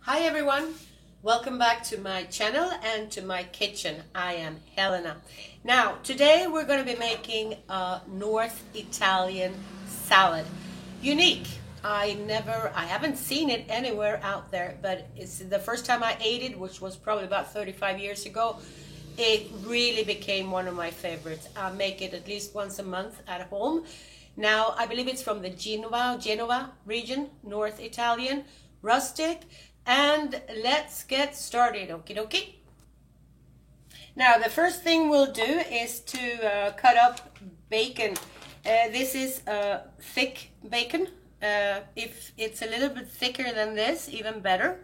Hi everyone, welcome back to my channel and to my kitchen. I am Helena. Now today we're going to be making a North Italian salad. Unique. I haven't seen it anywhere out there, but it's the first time I ate it, which was probably about 35 years ago. It really became one of my favorites. I make it at least once a month at home. Now I believe it's from the Genova region, North Italian, rustic. And let's get started, okie dokie. Now the first thing we'll do is to cut up bacon. This is thick bacon. If it's a little bit thicker than this, even better.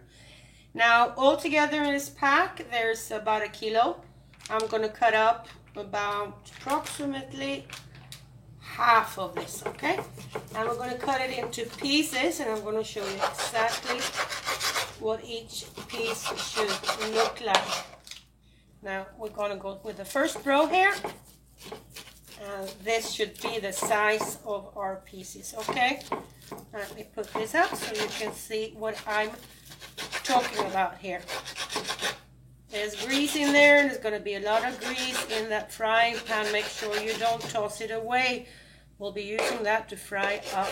Now altogether in this pack there's about a kilo. I'm going to cut up about approximately half of this, okay? And we're going to cut it into pieces, and I'm going to show you exactly what each piece should look like. Now we're going to go with the first row here, and this should be the size of our pieces, okay? Let me put this up so you can see what I'm talking about here. There's grease in there, and there's going to be a lot of grease in that frying pan. Make sure you don't toss it away. We'll be using that to fry up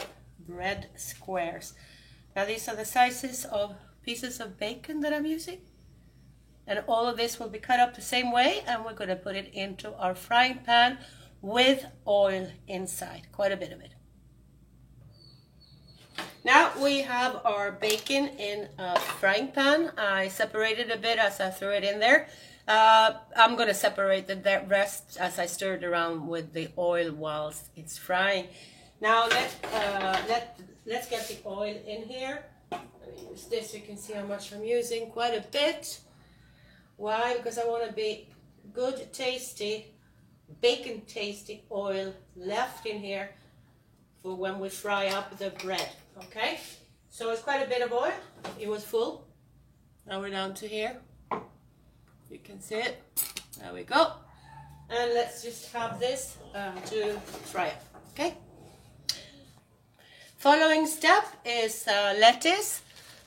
bread squares. Now these are the sizes of pieces of bacon that I'm using, and all of this will be cut up the same way, and we're going to put it into our frying pan with oil inside, quite a bit of it. Now we have our bacon in a frying pan. I separated a bit as I threw it in there. I'm going to separate the rest as I stir it around with the oil whilst it's frying. Now let's get the oil in here. Let me use this so you can see how much I'm using. Quite a bit. Why? Because I want to be good, tasty, bacon tasty oil left in here for when we fry up the bread. Okay, so it's quite a bit of oil. It was full. Now we're down to here. You can see it. There we go. And let's just have this to fry up. Okay. Following step is lettuce.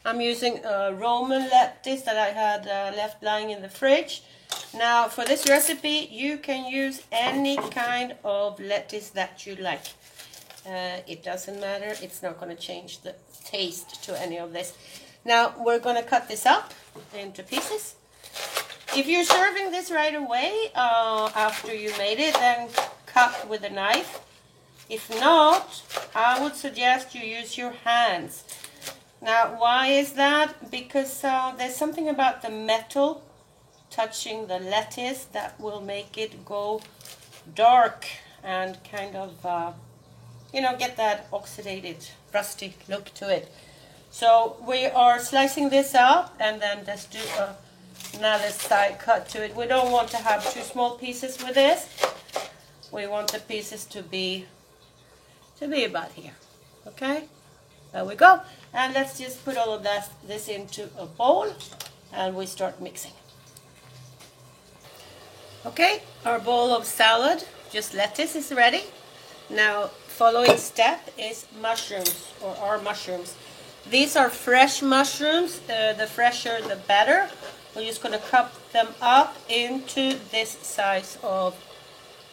I'm using Roman lettuce that I had left lying in the fridge. Now for this recipe you can use any kind of lettuce that you like. It doesn't matter, it's not going to change the taste to any of this. Now we're going to cut this up into pieces. If you're serving this right away after you made it, then cut with a knife. If not, I would suggest you use your hands. Now why is that? Because there's something about the metal touching the lettuce that will make it go dark and kind of get that oxidated, rusty look to it. So we are slicing this up, and then just do another side cut to it. We don't want to have two small pieces with this. We want the pieces to be about here. Okay, there we go. And let's just put all of this into a bowl, and we start mixing. Okay, our bowl of salad, just lettuce, is ready. Now, following step is mushrooms, or our mushrooms. These are fresh mushrooms. The fresher, the better. We're just going to cut them up into this size of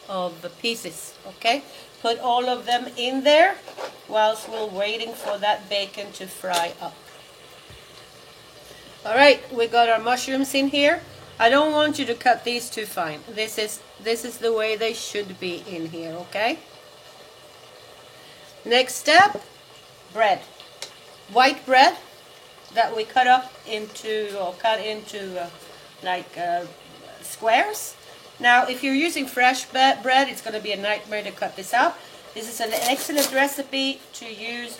the pieces. Okay, put all of them in there whilst we're waiting for that bacon to fry up. All right, we got our mushrooms in here. I don't want you to cut these too fine. This is the way they should be in here. Okay. Next step, bread. White bread that we cut into squares. Now, if you're using fresh bread, it's going to be a nightmare to cut this up. This is an excellent recipe to use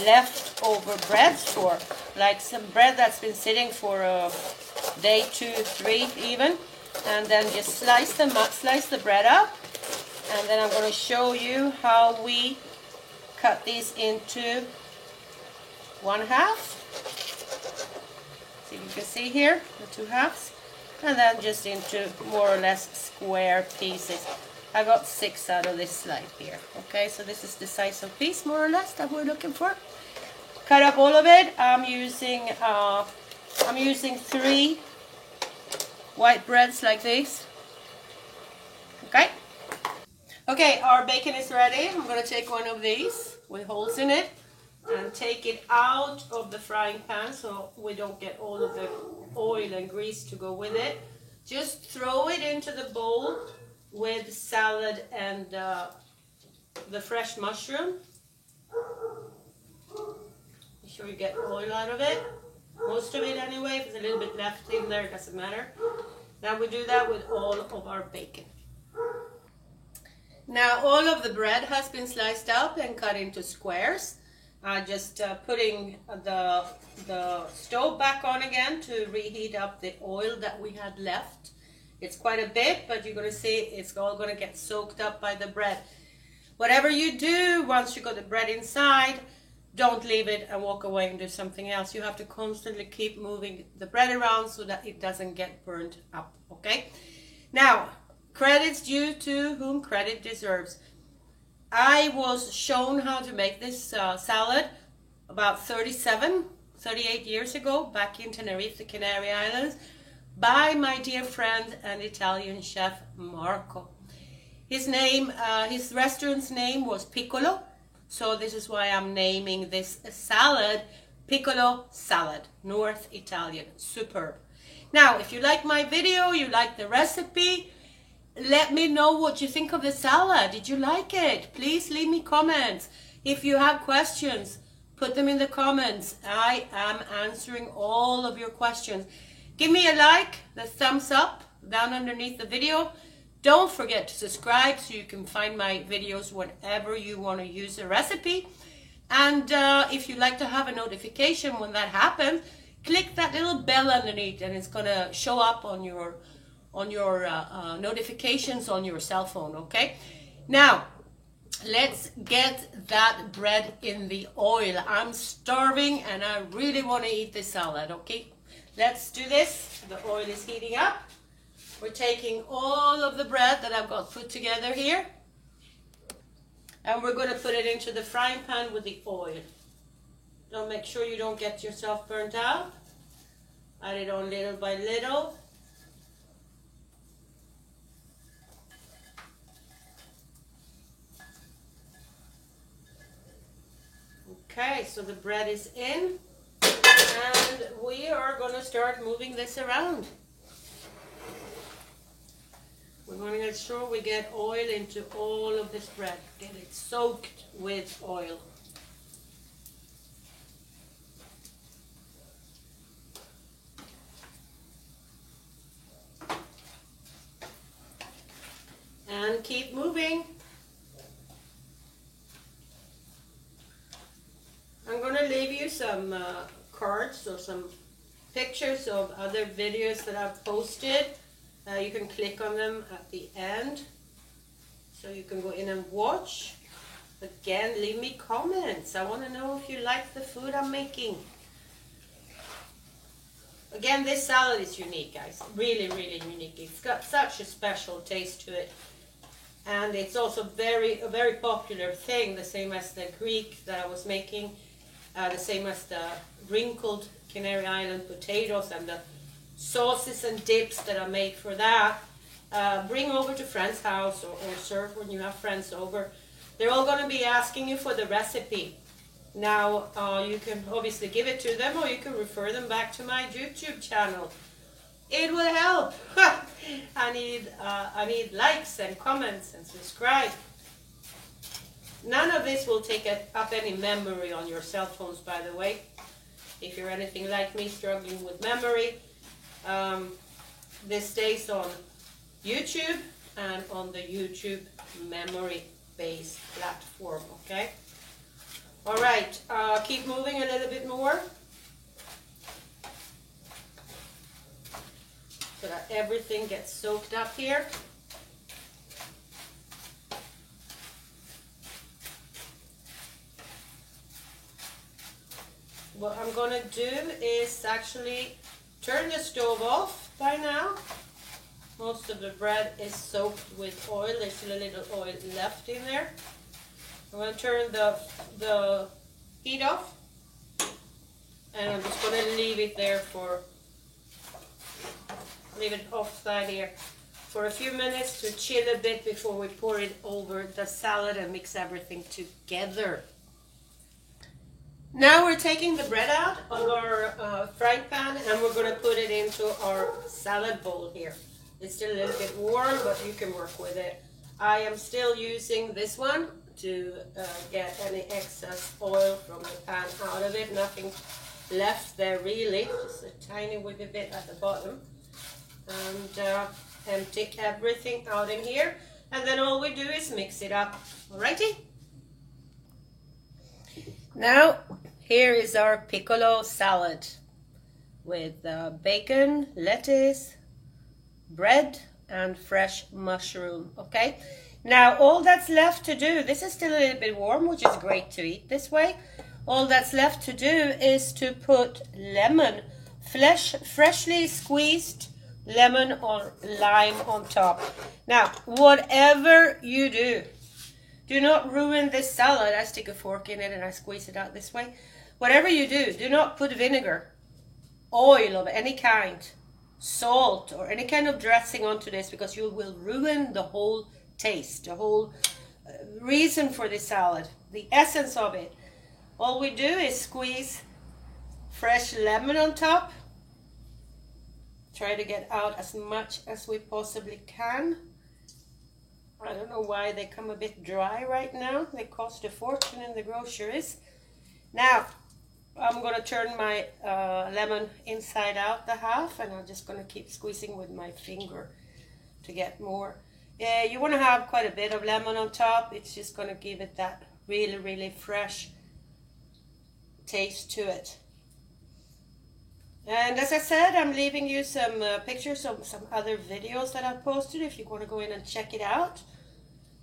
leftover breads for, like some bread that's been sitting for a day, 2, 3 even, and then just slice the bread up, and then I'm going to show you how we cut these into 1/2. So you can see here the 2 halves, and then just into more or less square pieces. I got 6 out of this slide here. Okay, so this is the size of piece more or less that we're looking for. Cut up all of it. I'm using I'm using 3 white breads like this. Okay? Okay, our bacon is ready. I'm going to take one of these with holes in it and take it out of the frying pan so we don't get all of the oil and grease to go with it. Just throw it into the bowl with salad and the fresh mushroom. Make sure you get oil out of it. Most of it anyway. If there's a little bit left in there, it doesn't matter. Now we do that with all of our bacon. Now all of the bread has been sliced up and cut into squares. Just putting the stove back on again to reheat up the oil that we had left. It's quite a bit, but you're going to see it's all going to get soaked up by the bread. Whatever you do, once you got the bread inside, don't leave it and walk away and do something else. You have to constantly keep moving the bread around so that it doesn't get burned up, okay? Now, credits due to whom credit deserves. I was shown how to make this salad about 38 years ago, back in Tenerife, the Canary Islands, by my dear friend and Italian chef Marco. His restaurant's name was Piccolo, so this is why I'm naming this salad Piccolo Salad, North Italian, superb. Now, if you like my video, you like the recipe, let me know what you think of the salad. Did you like it? Please leave me comments. If you have questions, put them in the comments. I am answering all of your questions. Give me a like, the thumbs up down underneath the video. Don't forget to subscribe so you can find my videos whenever you want to use a recipe. And if you'd like to have a notification when that happens, click that little bell underneath and it's going to show up on your notifications on your cell phone, okay? Now, let's get that bread in the oil. I'm starving and I really want to eat this salad, okay? Let's do this. The oil is heating up. We're taking all of the bread that I've got put together here and we're going to put it into the frying pan with the oil. Now make sure you don't get yourself burnt out. Add it on little by little. Okay, so the bread is in and we are going to start moving this around. We're going to make sure we get oil into all of this bread. Get it soaked with oil. And keep moving. I'm going to leave you some cards or some pictures of other videos that I've posted. You can click on them at the end so you can go in and watch. Again, leave me comments. I want to know if you like the food I'm making. Again, this salad is unique, guys. Really, really unique. It's got such a special taste to it. And it's also a very popular thing, the same as the Greek that I was making, the same as the wrinkled Canary Island potatoes and the sauces and dips that I made for that. Bring over to friend's house or serve when you have friends over. They're all going to be asking you for the recipe. Now, you can obviously give it to them or you can refer them back to my YouTube channel. It will help. I need likes and comments and subscribe. None of this will take up any memory on your cell phones, by the way. If you're anything like me, struggling with memory, this stays on YouTube and on the YouTube memory-based platform, okay? All right, keep moving a little bit more so that everything gets soaked up here. What I'm going to do is actually turn the stove off by now. Most of the bread is soaked with oil. There's still a little oil left in there. I'm going to turn the heat off. And I'm just going to leave it there for, leave it offside here for a few minutes to chill a bit before we pour it over the salad and mix everything together. Now we're taking the bread out of our frying pan and we're going to put it into our salad bowl here. It's still a little bit warm, but you can work with it. I am still using this one to get any excess oil from the pan out of it. Nothing left there really, just a tiny wee bit at the bottom. And empty everything out in here. And then all we do is mix it up. Alrighty? Now, here is our piccolo salad with bacon, lettuce, bread, and fresh mushroom. Okay? Now, all that's left to do, this is still a little bit warm, which is great to eat this way. All that's left to do is to put lemon, freshly squeezed lemon or lime on top. Now, whatever you do, do not ruin this salad. I stick a fork in it and I squeeze it out this way. Whatever you do not put vinegar, oil of any kind, salt, or any kind of dressing onto this, because you will ruin the whole taste, the whole reason for this salad, the essence of it. All we do is squeeze fresh lemon on top. Try to get out as much as we possibly can. I don't know why they come a bit dry right now. They cost a fortune in the groceries. Now, I'm going to turn my lemon inside out the half, and I'm just going to keep squeezing with my finger to get more. You want to have quite a bit of lemon on top. It's just going to give it that really, really fresh taste to it. And as I said, I'm leaving you some pictures of some other videos that I've posted if you want to go in and check it out.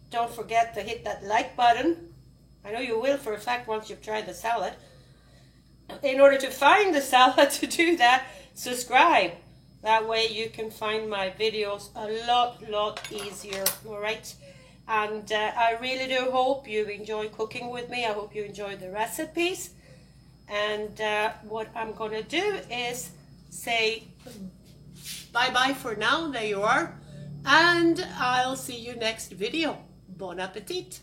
Don't forget to hit that like button. I know you will for a fact once you've tried the salad. In order to find the salad, to do that, subscribe. That way you can find my videos a lot easier, alright? And I really do hope you enjoy cooking with me. I hope you enjoy the recipes. And what I'm going to do is say bye-bye for now. There you are. And I'll see you next video. Bon appetit.